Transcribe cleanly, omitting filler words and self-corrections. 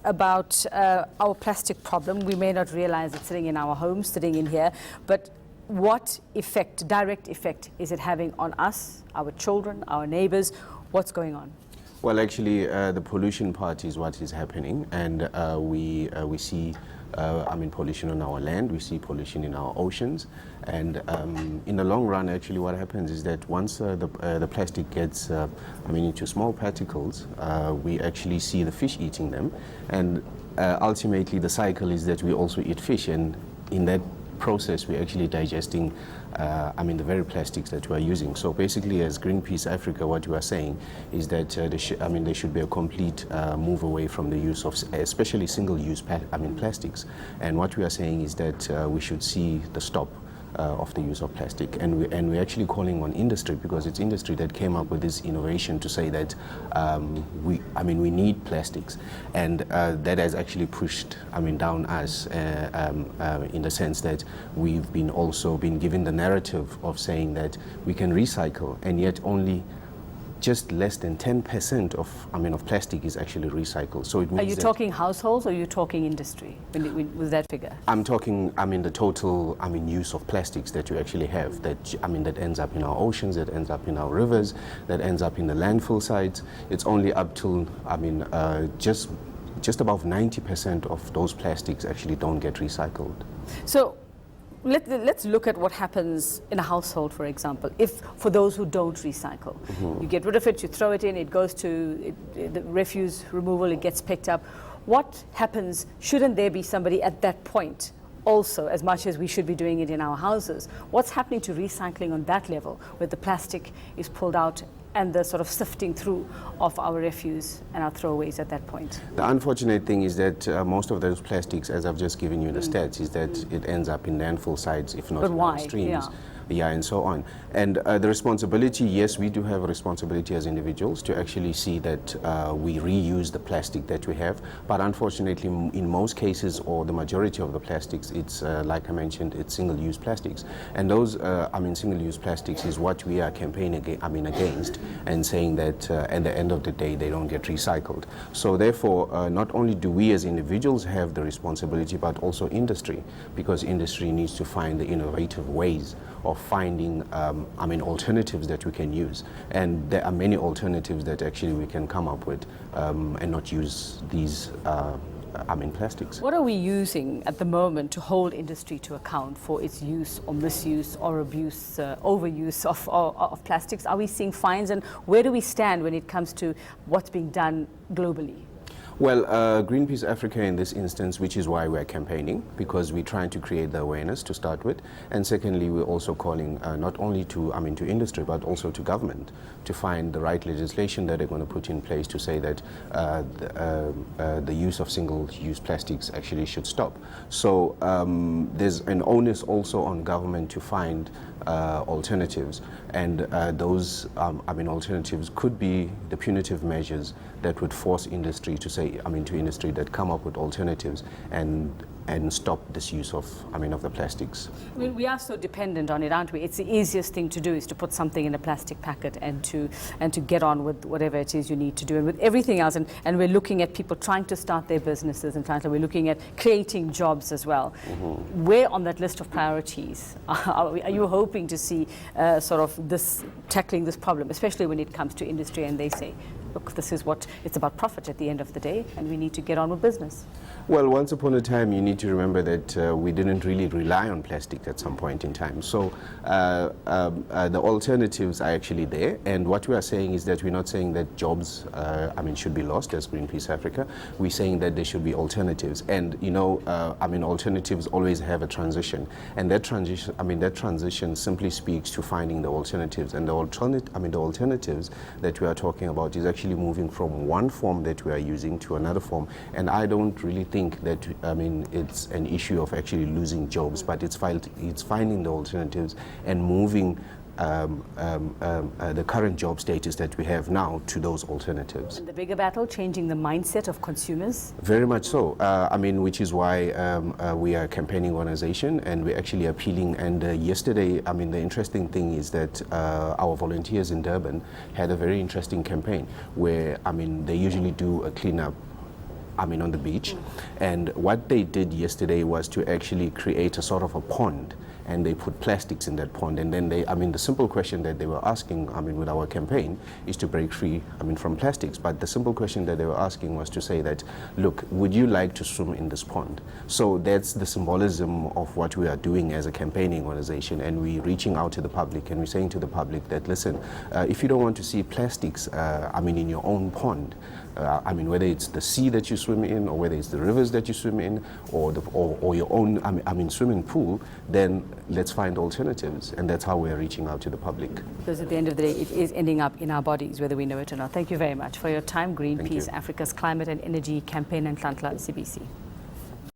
about our plastic problem. We may not realize it's sitting in our homes, sitting in here, but what effect, direct effect, is it having on us, our children, our neighbors? What's going on? Well, actually, the pollution part is what is happening, and we see pollution on our land, we see pollution in our oceans, and in the long run, actually, what happens is that once the plastic gets, into small particles, we actually see the fish eating them, and ultimately, the cycle is that we also eat fish, and in that process, we're actually digesting, the very plastics that we're using. So basically, as Greenpeace Africa, what we are saying is that there should be a complete move away from the use of, especially single-use, plastics. And what we are saying is that we should see the stop of the use of plastic, and we're actually calling on industry, because it's industry that came up with this innovation to say that we need plastics, and that has actually pushed down us in the sense that we've been given the narrative of saying that we can recycle, and yet only just less than 10% of plastic is actually recycled. So it means, are you talking households, or are you talking industry with that figure? I'm talking, the total, use of plastics that you actually have, that ends up in our oceans, that ends up in our rivers, that ends up in the landfill sites. It's only up till, just above 90% of those plastics actually don't get recycled. So let's look at what happens in a household, for example. If, for those who don't recycle, you get rid of it, you throw it in, it goes to the refuse removal, it gets picked up. What happens? Shouldn't there be somebody at that point also, as much as we should be doing it in our houses? What's happening to recycling on that level, where the plastic is pulled out and the sort of sifting through of our refuse and our throwaways at that point? The unfortunate thing is that most of those plastics, as I've just given you the stats, is that it ends up in landfill sites, if not in our streams. Yeah, and so on. And the responsibility, yes, we do have a responsibility as individuals to actually see that we reuse the plastic that we have. But unfortunately, in most cases, or the majority of the plastics, it's like I mentioned, it's single-use plastics. And those, single-use plastics is what we are campaigning against, and saying that at the end of the day, they don't get recycled. So therefore, not only do we as individuals have the responsibility, but also industry, because industry needs to find the innovative ways of finding alternatives that we can use, and there are many alternatives that actually we can come up with and not use these plastics. What are we using at the moment to hold industry to account for its use or misuse or abuse, overuse of plastics? Are we seeing fines, and where do we stand when it comes to what's being done globally? Well, Greenpeace Africa in this instance, which is why we're campaigning, because we're trying to create the awareness to start with, and secondly, we're also calling not only to industry, but also to government to find the right legislation that they're going to put in place to say that the use of single-use plastics actually should stop. So there's an onus also on government to find alternatives, and those alternatives could be the punitive measures that would force industry to say, to industry that come up with alternatives and stop this use of the plastics. I mean, we are so dependent on it, aren't we? It's the easiest thing to do, is to put something in a plastic packet and to get on with whatever it is you need to do, and with everything else. And we're looking at people trying to start their businesses, and we're looking at creating jobs as well. Where on that list of priorities are you hoping to see sort of this tackling this problem, especially when it comes to industry, and they say, look, this is what it's about, profit at the end of the day, and we need to get on with business? Well, once upon a time, you need to remember that we didn't really rely on plastic at some point in time. So the alternatives are actually there. And what we are saying is that we're not saying that jobs, should be lost as Greenpeace Africa. We're saying that there should be alternatives. And, alternatives always have a transition. And that transition simply speaks to finding the alternatives. And the alternatives that we are talking about is actually moving from one form that we are using to another form. And I don't really think that it's an issue of actually losing jobs, but it's finding the alternatives and moving the current job status that we have now to those alternatives. And the bigger battle, changing the mindset of consumers? Very much so. Which is why we are a campaigning organization, and we're actually appealing. And yesterday, the interesting thing is that our volunteers in Durban had a very interesting campaign where, they usually do a cleanup on the beach. And what they did yesterday was to actually create a sort of a pond, and they put plastics in that pond. And then the simple question that they were asking, with our campaign is to break free, from plastics. But the simple question that they were asking was to say that, look, would you like to swim in this pond? So that's the symbolism of what we are doing as a campaigning organization. And we're reaching out to the public, and we're saying to the public that, listen, if you don't want to see plastics, in your own pond, whether it's the sea that you swim in, or whether it's the rivers that you swim in, or your own swimming pool, then let's find alternatives. And that's how we're reaching out to the public. Because at the end of the day, it is ending up in our bodies, whether we know it or not. Thank you very much for your time. Greenpeace, you. Africa's Climate and Energy Campaign, and Nhlanhla Sibisi.